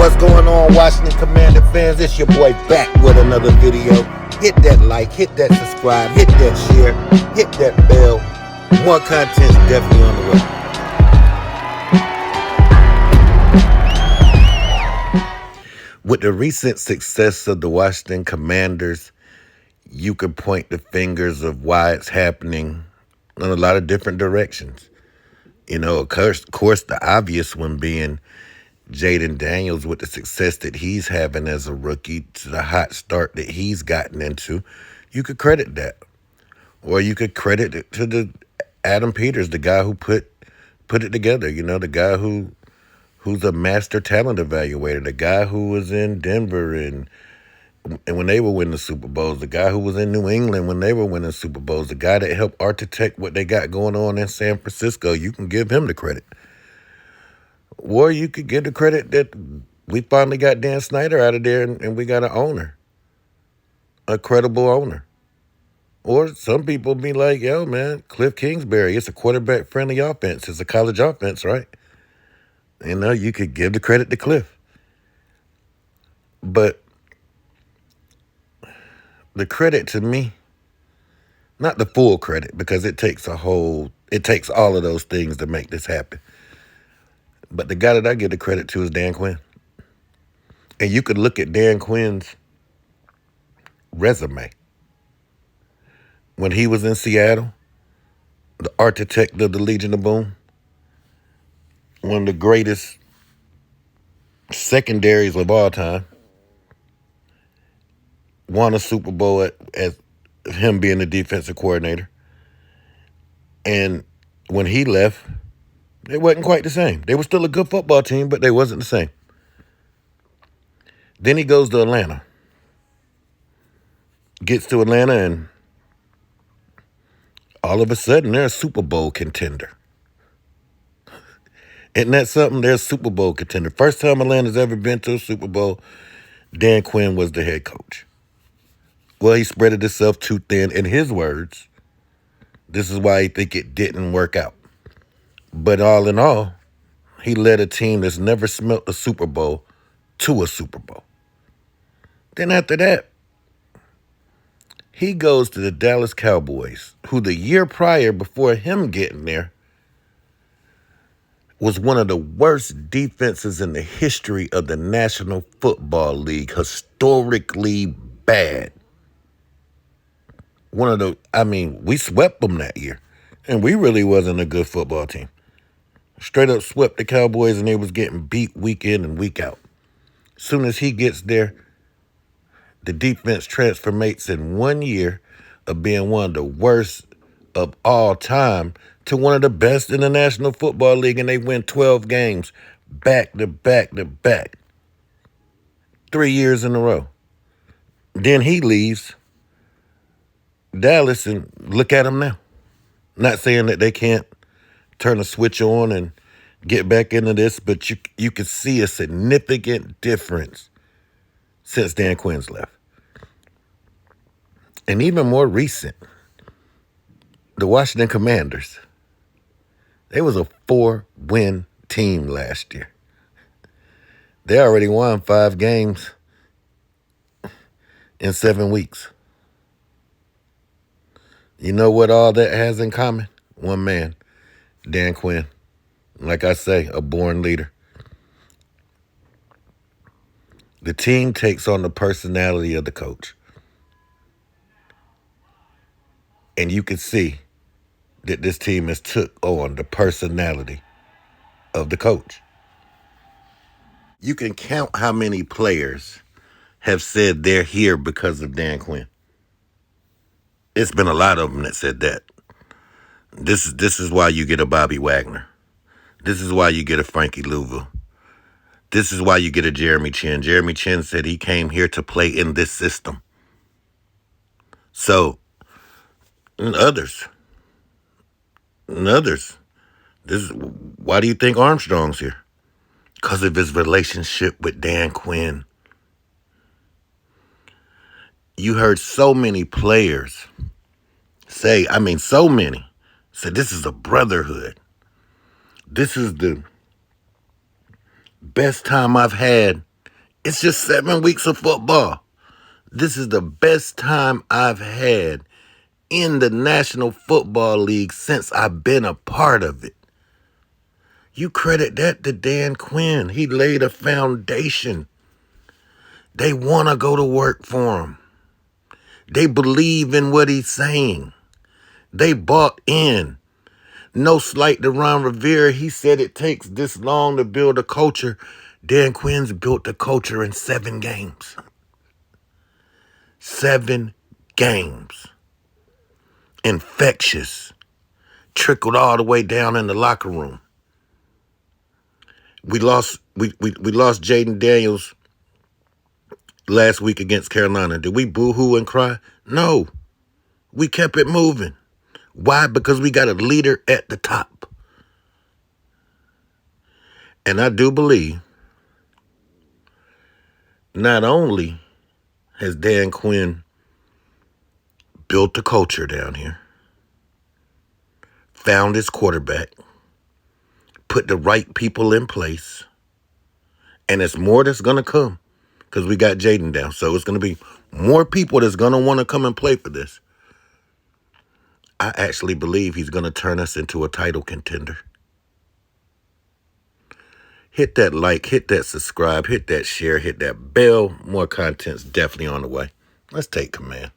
What's going on, Washington Commander fans? It's your boy back with another video. Hit that like, hit that subscribe, hit that share, hit that bell. More content's definitely on the way. With the recent success of the Washington Commanders, you could point the fingers of why it's happening in a lot of different directions. You know, of course, the obvious one being Jaden Daniels with the success that he's having as a rookie, to the hot start that he's gotten into. You could credit that. Or you could credit it to the Adam Peters, the guy who put it together, you know, the guy who's a master talent evaluator, the guy who was in Denver and when they were winning the Super Bowls, the guy who was in New England when they were winning Super Bowls, the guy that helped architect what they got going on in San Francisco. You can give him the credit. Or you could give the credit that we finally got Dan Snyder out of there and we got an owner, a credible owner. Or some people be like, yo, man, Cliff Kingsbury, it's a quarterback-friendly offense. It's a college offense, right? You know, you could give the credit to Cliff. But the credit to me, not the full credit, because it takes all of those things to make this happen. But the guy that I give the credit to is Dan Quinn. And you could look at Dan Quinn's resume. When he was in Seattle, the architect of the Legion of Boom, one of the greatest secondaries of all time, won a Super Bowl as him being the defensive coordinator. And when he left, it wasn't quite the same. They were still a good football team, but they wasn't the same. Then he goes to Atlanta. Gets to Atlanta, and all of a sudden, they're a Super Bowl contender. Isn't that something? They're a Super Bowl contender. First time Atlanta's ever been to a Super Bowl, Dan Quinn was the head coach. Well, he spread it himself too thin. In his words, this is why he think it didn't work out. But all in all, he led a team that's never smelt a Super Bowl to a Super Bowl. Then after that, he goes to the Dallas Cowboys, who the year prior, before him getting there, was one of the worst defenses in the history of the National Football League. Historically bad. We swept them that year. And we really wasn't a good football team. Straight up swept the Cowboys, and they was getting beat week in and week out. As soon as he gets there, the defense transformates in 1 year of being one of the worst of all time to one of the best in the National Football League, and they win 12 games back to back to back. 3 years in a row. Then he leaves Dallas, and look at them now. Not saying that they can't turn a switch on and get back into this, but you can see a significant difference since Dan Quinn's left. And even more recent, the Washington Commanders, they was a 4-win team last year. They already won 5 games in 7 weeks. You know what all that has in common? One man, Dan Quinn. Like I say, a born leader. The team takes on the personality of the coach. And you can see that this team has took on the personality of the coach. You can count how many players have said they're here because of Dan Quinn. It's been a lot of them that said that. This is why you get a Bobby Wagner. This is why you get a Frankie Louisville. This is why you get a Jeremy Chin. Jeremy Chin said he came here to play in this system. So, and others. Why do you think Armstrong's here? Because of his relationship with Dan Quinn. You heard so many players say, this is a brotherhood. This is the best time I've had It's just 7 weeks of football. This is the best time I've had in the National Football League since I've been a part of it. You credit that to Dan Quinn. He laid a foundation. They want to go to work for him. They believe in what he's saying. They bought in. No slight to Ron Rivera. He said it takes this long to build a culture. Dan Quinn's built the culture in 7 games. 7 games. Infectious. Trickled all the way down in the locker room. We lost Jaden Daniels last week against Carolina. Did we boo-hoo and cry? No. We kept it moving. Why? Because we got a leader at the top. And I do believe not only has Dan Quinn built the culture down here, found his quarterback, put the right people in place, and it's more that's going to come because we got Jaden down. So it's going to be more people that's going to want to come and play for this. I actually believe he's going to turn us into a title contender. Hit that like, hit that subscribe, hit that share, hit that bell. More content's definitely on the way. Let's take command.